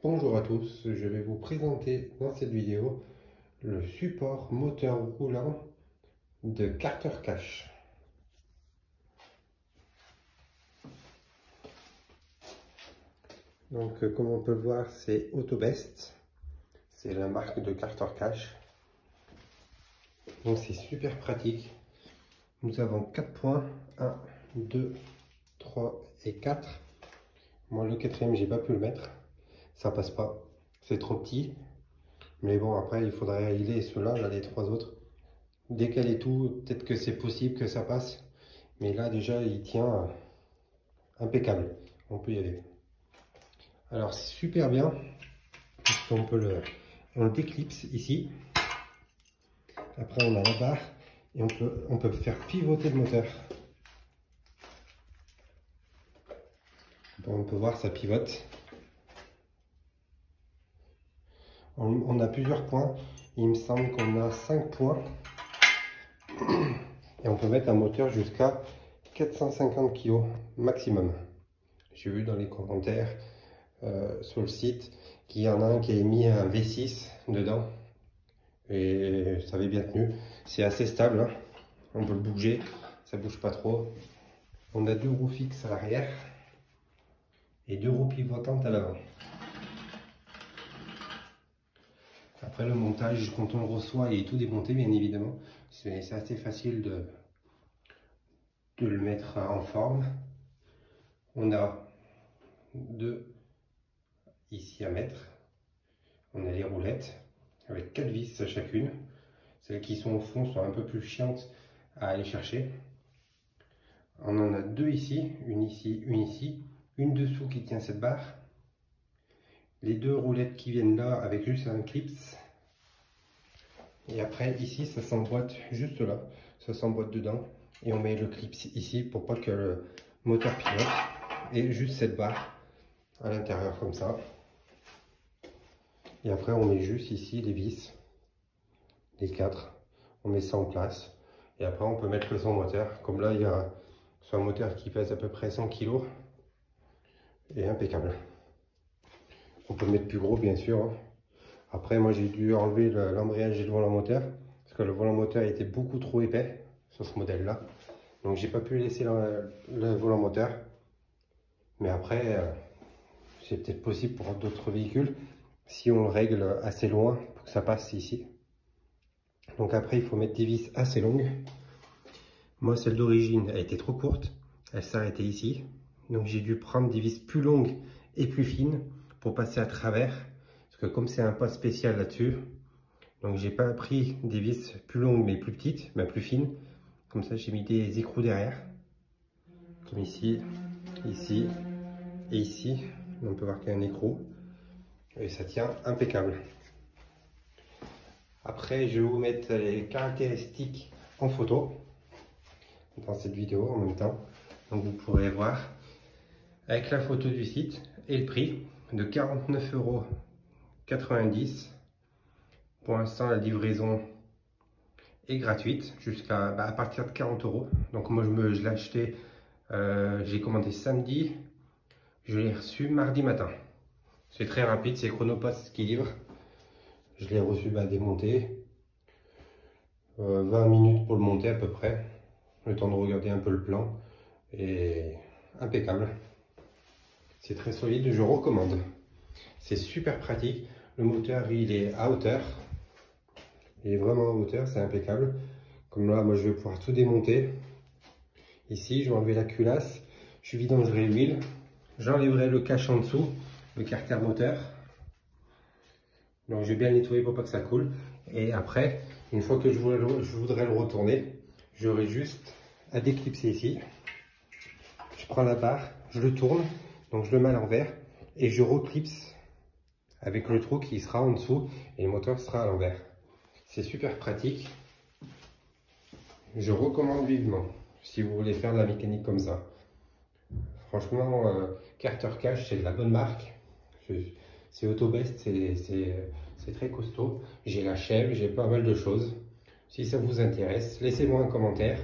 Bonjour à tous, je vais vous présenter dans cette vidéo le support moteur roulant de Carter Cash. Donc comme on peut le voir, c'est Autobest, c'est la marque de Carter Cash. Donc c'est super pratique. Nous avons 4 points, 1, 2, 3 et 4. Moi le quatrième j'ai pas pu le mettre, ça passe pas, c'est trop petit. Mais bon, après il faudrait régler ceux-là, là les 3 autres. Décaler tout, peut-être que c'est possible que ça passe. Mais là déjà il tient impeccable, on peut y aller. Alors c'est super bien, on le déclipse ici. Après on a la barre et on peut faire pivoter le moteur. Bon, on peut voir ça pivote. On a plusieurs points, il me semble qu'on a 5 points. Et on peut mettre un moteur jusqu'à 450 kg maximum. J'ai vu dans les commentaires sur le site qu'il y en a un qui a mis un V6 dedans. Et ça avait bien tenu. C'est assez stable, hein. On peut le bouger, ça bouge pas trop. On a 2 roues fixes à l'arrière et 2 roues pivotantes à l'avant. Après le montage, quand on le reçoit, il est tout démonté bien évidemment. C'est assez facile de le mettre en forme. On a 2 ici à mettre. On a les roulettes avec 4 vis chacune. Celles qui sont au fond sont un peu plus chiantes à aller chercher. On en a 2 ici, une ici, une dessous qui tient cette barre. Les 2 roulettes qui viennent là avec juste un clips. Et après ici ça s'emboîte juste là, ça s'emboîte dedans. Et on met le clips ici pour pas que le moteur pivote. Et juste cette barre à l'intérieur comme ça. Et après on met juste ici les vis, les 4. On met ça en place. Et après on peut mettre son moteur. Comme là il y a un moteur qui pèse à peu près 100 kg. Et impeccable. On peut mettre plus gros bien sûr, hein. Après moi j'ai dû enlever l'embrayage du volant moteur. Parce que le volant moteur était beaucoup trop épais sur ce modèle là. Donc j'ai pas pu laisser le volant moteur. Mais après c'est peut-être possible pour d'autres véhicules. Si on le règle assez loin pour que ça passe ici. Donc après il faut mettre des vis assez longues. Moi celle d'origine elle était trop courte, elle s'arrêtait ici. Donc j'ai dû prendre des vis plus longues et plus fines pour passer à travers. Parce que comme c'est un pas spécial là-dessus, donc j'ai pas pris des vis plus longues mais plus petites, mais plus fines. Comme ça j'ai mis des écrous derrière. Comme ici, ici et ici. On peut voir qu'il y a un écrou. Et ça tient impeccable. Après, je vais vous mettre les caractéristiques en photo dans cette vidéo en même temps. Donc vous pourrez voir avec la photo du site et le prix de 49,90 €. Pour l'instant, la livraison est gratuite jusqu'à à partir de 40 €. Donc moi, je l'ai acheté, j'ai commandé samedi, je l'ai reçu mardi matin. C'est très rapide, c'est Chronopost qui livre. Je l'ai reçu démonté. 20 minutes pour le monter à peu près. Le temps de regarder un peu le plan. Et impeccable. C'est très solide, je recommande. C'est super pratique. Le moteur, il est à hauteur. Il est vraiment à hauteur, c'est impeccable. Comme là, moi je vais pouvoir tout démonter. Ici, je vais enlever la culasse. Je vidangerai l'huile. J'enlèverai le cache en dessous, le carter moteur. Donc je vais bien le nettoyer pour pas que ça coule. Et après, une fois que je voudrais le retourner, j'aurai juste à déclipser ici. Je prends la barre, je le tourne, donc je le mets à l'envers et je reclipse avec le trou qui sera en dessous et le moteur sera à l'envers. C'est super pratique. Je recommande vivement si vous voulez faire de la mécanique comme ça. Franchement, Carter Cash, c'est de la bonne marque. C'est Autobest, c'est très costaud. J'ai la Chèvre, j'ai pas mal de choses. Si ça vous intéresse, laissez-moi un commentaire.